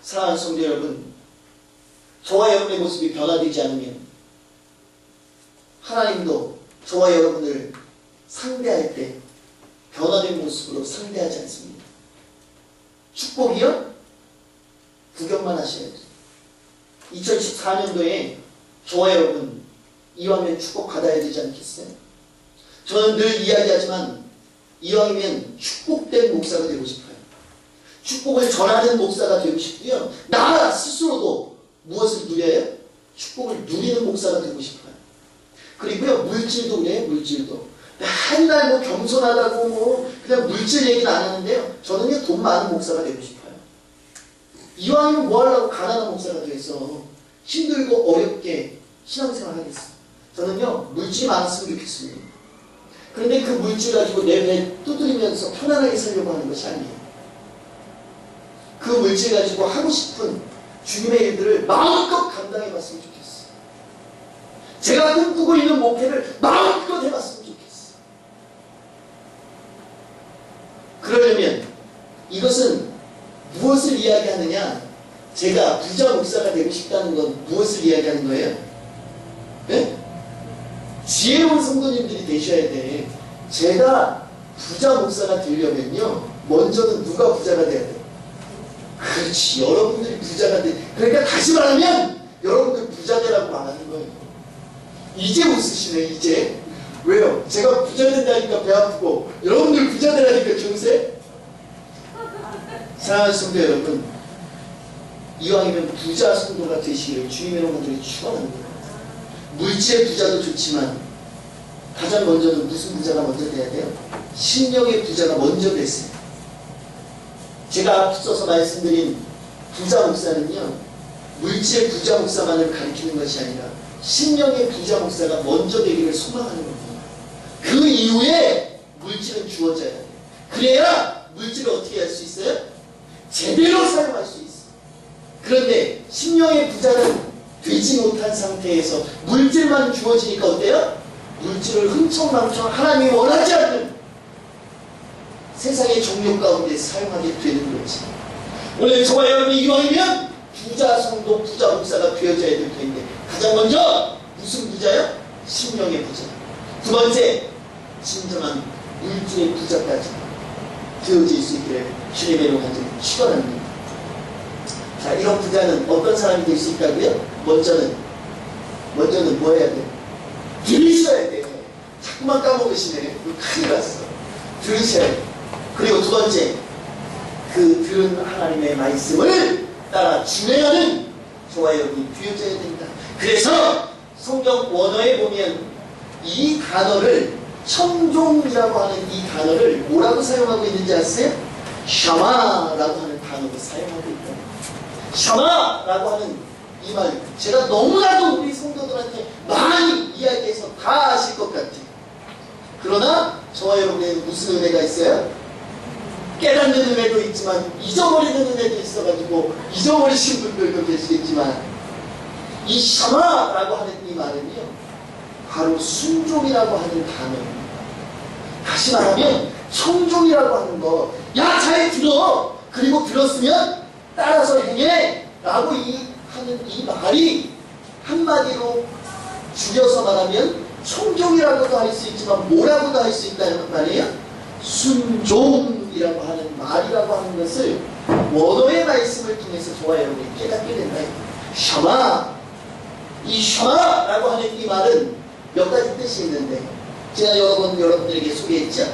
사랑하는 성도 여러분, 저와 여러분의 모습이 변화되지 않으면 하나님도 저와 여러분을 상대할 때 변화된 모습으로 상대하지 않습니다. 축복이요? 구경만 하셔야 돼요. 2014년도에 저와 여러분 이왕이면 축복 받아야 되지 않겠어요? 저는 늘 이야기하지만 이왕이면 축복된 목사가 되고 싶어요. 축복을 전하는 목사가 되고 싶고요. 나 스스로도 무엇을 누려요? 축복을 누리는 목사가 되고 싶어요. 그리고요, 물질도 그래요. 물질도 맨날 뭐 겸손하다고 뭐 그냥 물질 얘기는 안 하는데요, 저는요 돈 많은 목사가 되고 싶어요. 이왕이면 뭐 하려고 가난한 목사가 돼서 힘들고 어렵게 신앙생활 하겠어요. 저는요 물질이 많았으면 좋겠습니다. 그런데 그 물질 가지고 내 배 두드리면서 편안하게 살려고 하는 것이 아니에요. 그 물질 가지고 하고 싶은 주님의 일들을 마음껏 감당해 봤으면 좋겠어요. 제가 꿈꾸고 있는 목회를 마음껏 해봤으면 좋겠어요. 그러려면 이것은 무엇을 이야기하느냐? 제가 부자 목사가 되고 싶다는 건 무엇을 이야기하는 거예요? 네? 지혜로운 성도님들이 되셔야 돼. 제가 부자 목사가 되려면요, 먼저는 누가 부자가 돼야 돼? 그렇지, 여러분들이 부자가 돼. 그러니까 다시 말하면 여러분들 부자 되라고 말하는 거예요. 이제 웃으시네. 이제 왜요? 제가 부자 된다니까 배 아프고 여러분들 부자 되라니까 좋으세요? 사랑하는 성도 여러분, 이왕이면 부자 성도가 되시기를 주님의 이름으로 축원합니다. 물질의 부자도 좋지만 가장 먼저는 무슨 부자가 먼저 돼야 돼요? 심령의 부자가 먼저 됐어요. 제가 앞서서 말씀드린 부자 목사는요, 물질의 부자 목사만을 가리키는 것이 아니라 심령의 부자 목사가 먼저 되기를 소망하는 겁니다. 그 이후에 물질은 주어져야 돼. 그래야 물질을 어떻게 할 수 있어요? 제대로 사용할 수 있어. 그런데 심령의 부자는 되지 못한 상태에서 물질만 주어지니까 어때요? 물질을 흥청망청 하나님이 원하지 않는 세상의 종교 가운데 사용하게 되는 거지. 오늘 저와 여러분이 이왕이면 부자 성도, 부자 목사가 되어져야 될 텐데, 가장 먼저 무슨 부자요? 심령의 부자. 두 번째, 진정한 물질의 부자까지 되어질 수 있기를 주님의 이름으로 간절히 축원합니다. 자, 이런 부자는 어떤 사람이 될 수 있다고요? 먼저는 뭐 해야 돼? 들으셔야 돼. 자꾸만 까먹으시네. 큰일 났어. 들으셔야 돼. 그리고 두 번째, 그 들은 하나님의 말씀을 따라 준행하는 저와 여러분이 되어져야 된다. 그래서 성경 원어에 보면 이 단어를, 청종이라고 하는 이 단어를 뭐라고 사용하고 있는지 아세요? 샤마라고 하는 단어로 사용하고 있다. 샤마라고 하는 이 말, 제가 너무나도 우리 성도들한테 많이 이야기해서 다 아실 것 같아요. 그러나 저와 여러분에게는 무슨 은혜가 있어요? 깨닫는 은혜도 있지만 잊어버리는 은혜도 있어가지고 잊어버리신 분들도 계시겠지만, 이 샤마라고 하는 이 말은요, 바로 순종이라고 하는 단어입니다. 다시 말하면 청종이라고 하는 거, 야, 잘 들어! 그리고 들었으면 따라서 행해! 라고 하는 이 말이 한마디로 줄여서 말하면 청종이라고도 할 수 있지만 뭐라고도 할 수 있다는 말이에요. 순종이라고 하는 말이라고 하는 것을 원어의 말씀을 통해서 저와 여러분이 깨닫게 된다. 샤마, 이 샤마라고 하는 이 말은 몇 가지 뜻이 있는데, 제가 여러분들에게 소개했죠.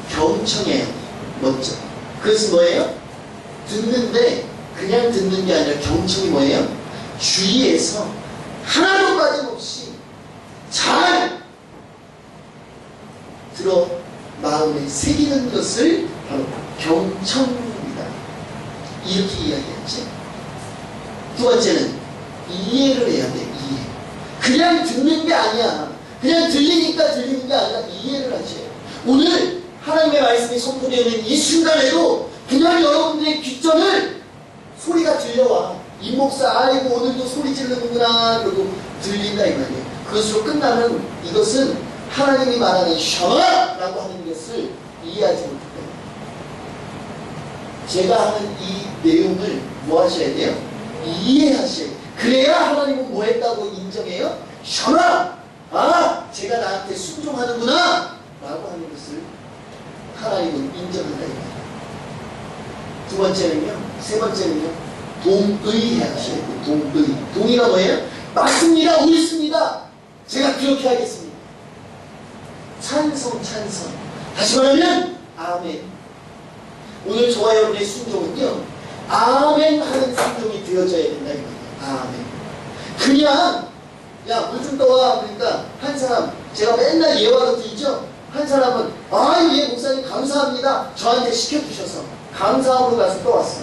경청해요. 먼저. 그것은 뭐예요? 듣는데 그냥 듣는 게 아니라 경청이 뭐예요? 주의해서 하나도 빠짐없이 잘 들어 마음에 새기는 것을 바로 경청입니다. 이렇게 이야기했지. 두 번째는 이해를 해야 돼. 이해. 그냥 듣는 게 아니야. 그냥 들리니까 들리는 게 아니라 이해를 하셔야 돼. 오늘 하나님의 말씀이 선포되는 이 순간에도 그냥 여러분들의 귓전을 소리가 들려와. 이 목사, 아이고 오늘도 소리 지르는구나, 그러고 들린다 이 말이에요. 그것으로 끝나는, 이것은 하나님이 말하는 샤마라고 하는 것을 이해하지 못해요. 제가 하는 이 내용을 뭐 하셔야 돼요? 이해하셔야 돼요. 그래야 하나님은 뭐 했다고 인정해요? 샤마! 아, 제가 나한테 순종하는구나! 라고 하는 것을 하나님은 인정한다 이 말이에요. 두 번째는요, 세 번째는요, 동의해 하셔야 돼요. 동의. 동의가 뭐예요? 맞습니다. 옳습니다. 제가 그렇게 하겠습니다. 찬성. 다시 말하면 아멘. 오늘 저와 여러분의 순종은요, 아멘 하는 순종이 되어져야 된다 이 말이에요. 아멘. 그냥 야, 물 좀 떠와. 그러니까 한 사람, 제가 맨날 예화로 드리죠. 한 사람은 아유, 예 목사님 감사합니다. 저한테 시켜주셔서 감사함으로 가서 떠왔어.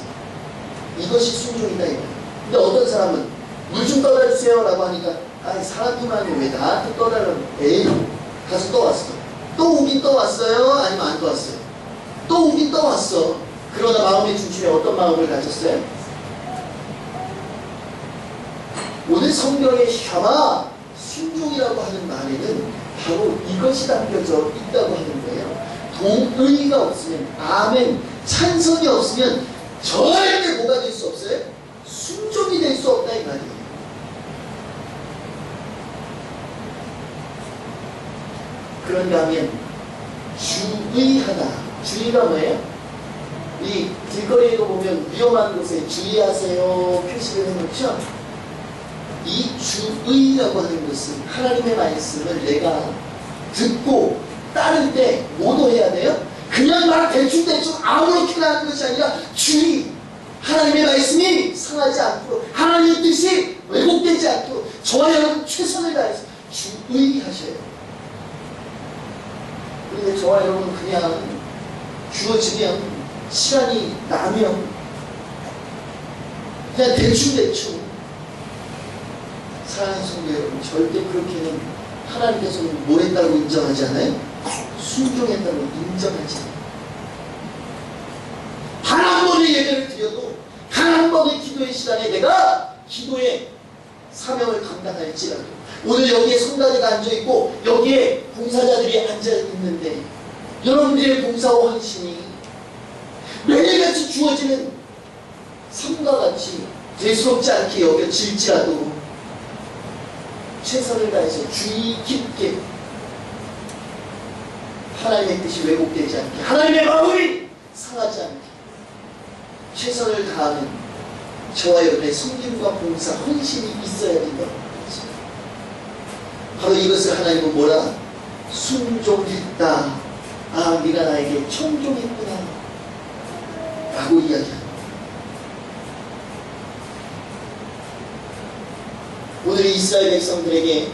이것이 순종이다 이거예요. 근데 어떤 사람은 물 좀 떠다 주세요 라고 하니까, 아이 사람들만 왜 나한테 떠달라고. 에이, 가서 떠왔어. 또 오긴 떠왔어요? 아니면 안 떠왔어요? 또 오긴 떠왔어. 그러나 마음의 중심에 어떤 마음을 가졌어요? 오늘 성경의 샤마, 순종이라고 하는 말에는 바로 이것이 담겨져 있다고 하는 거예요. 동의가 없으면, 아멘, 찬성이 없으면 절대 뭐가 될 수 없어요? 순종이 될 수 없다 이 말이에요. 그런가 하면 주의하다. 주의가 뭐예요? 이 길거리에도 보면 위험한 곳에 주의하세요 표시를 해놓죠. 이 주의라고 하는 것은 하나님의 말씀을 내가 듣고 따를 때 뭐도 해야 돼요? 그냥 막 대충대충 아무렇게나 하는 것이 아니라 주의, 하나님의 말씀이 상하지 않도록, 하나님의 뜻이 왜곡되지 않도록 저와 여러분 최선을 다해서 주의하셔요. 그런데 저와 여러분 그냥 주어지면, 시간이 나면 그냥 대충대충, 사랑하는 성도 여러분, 절대 그렇게는 하나님께서는 뭐 했다고 인정하지 않아요? 순종했다고 인정하지 않아요. 단 한 번의 예배를 드려도 단 한 번의 기도의 시간에 내가 기도의 사명을 감당할지라도 오늘 여기에 성가대가 앉아있고 여기에 봉사자들이 앉아있는데 여러분들의 봉사와 헌신이 매일같이 주어지는 삶과 같이 대수롭지 않게 여겨질지라도 최선을 다해서 주의 깊게 하나님의 뜻이 왜곡되지 않게 하나님의 마음이 상하지 않게 최선을 다하는 저와 여러분의 섬김과 봉사, 헌신이 있어야 된다고 말이죠. 바로 이것을 하나님은 뭐라? 순종했다. 아, 네가 나에게 청종했구나 라고 이야기합니다. 오늘 이스라엘 백성들에게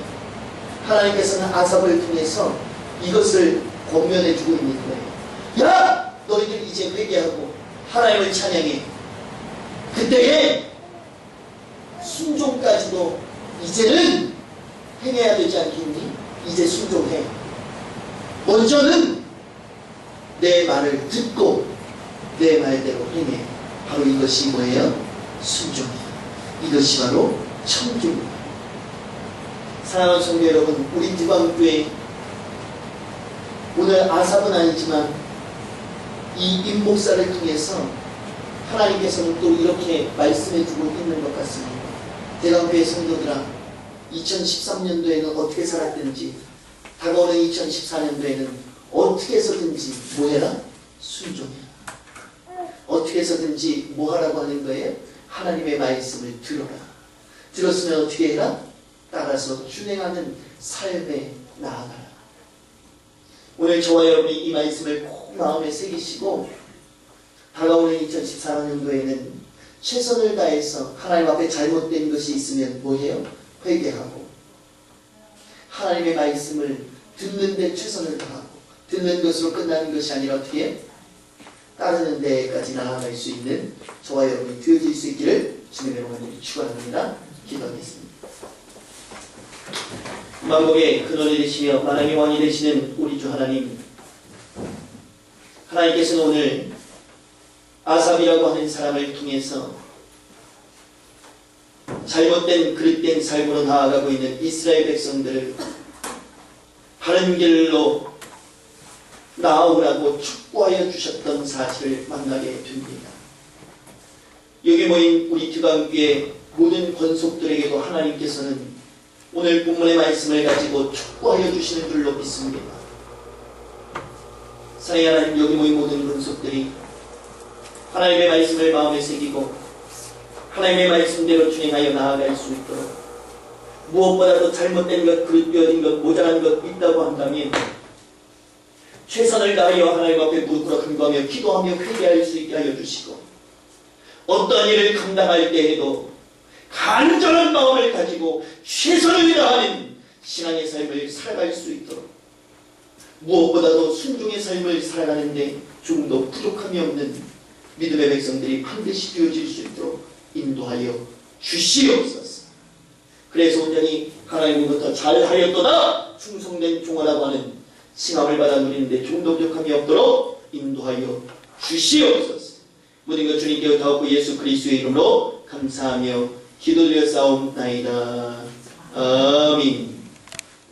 하나님께서는 아삽을 통해서 이것을 권면해주고 있는 거예요. 야! 너희들 이제 회개하고 하나님을 찬양해. 그때에 순종까지도 이제는 행해야 되지 않겠니? 이제 순종해. 먼저는 내 말을 듣고 내 말대로 행해. 바로 이것이 뭐예요? 순종이에요. 이것이 바로 청중이에요. 사랑하는 성도 여러분, 우리 디방교회 오늘 아삽은 아니지만 이 임목사를 통해서 하나님께서는 또 이렇게 말씀해주고 있는 것 같습니다. 대강교회 성도들아, 2013년도에는 어떻게 살았든지 다가오는 2014년도에는 어떻게 해서든지 뭐해라? 순종해라. 어떻게 해서든지 뭐하라고 하는 거예요? 하나님의 말씀을 들어라. 들었으면 어떻게 해라? 따라서 준행하는 삶에 나아가라. 오늘 저와 여러분이 이 말씀을 꼭 마음에 새기시고 다가오는 2014년도에는 최선을 다해서 하나님 앞에 잘못된 것이 있으면 뭐해요? 회개하고 하나님의 말씀을 듣는 데 최선을 다하고 듣는 것으로 끝나는 것이 아니라 어떻게 해? 따르는 데까지 나아갈 수 있는 저와 여러분이 되어질 수 있기를 주님의 이름으로 축원합니다. 기도하겠습니다. 만국의 근원이 되시며 만왕의 왕이 되시는 우리 주 하나님, 하나님께서는 오늘 아삽이라고 하는 사람을 통해서 잘못된 그릇된 삶으로 나아가고 있는 이스라엘 백성들을 바른 길로 나아오라고 촉구하여 주셨던 사실을 만나게 됩니다. 여기 모인 우리 디방교회 모든 권속들에게도 하나님께서는 오늘 본문의 말씀을 가지고 촉구하여 주시는 줄로 믿습니다. 사랑의 하나님, 여기 모인 모든 권속들이 하나님의 말씀을 마음에 새기고 하나님의 말씀대로 준행하여 나아갈 수 있도록 무엇보다도 잘못된 것, 그릇되어진 것, 모자란 것 있다고 한다면 최선을 다하여 하나님 앞에 무릎 꿇어 간구하며 기도하며 회개할 수 있게 하여 주시고 어떤 일을 감당할 때에도 간절한 마음을 가지고 최선을 다하는 신앙의 삶을 살아갈 수 있도록 무엇보다도 순종의 삶을 살아가는데 조금도 부족함이 없는 믿음의 백성들이 반드시 되어질 수 있도록 인도하여 주시옵소서. 그래서 온전히 하나님으로부터 잘하였도다 충성된 종아라고 하는 칭함을 받아 누리는데 조금도 부족함이 없도록 인도하여 주시옵소서. 모든 것 주님께 의탁하고 예수 그리스도의 이름으로 감사하며 기도드려 싸움나이다. 아멘.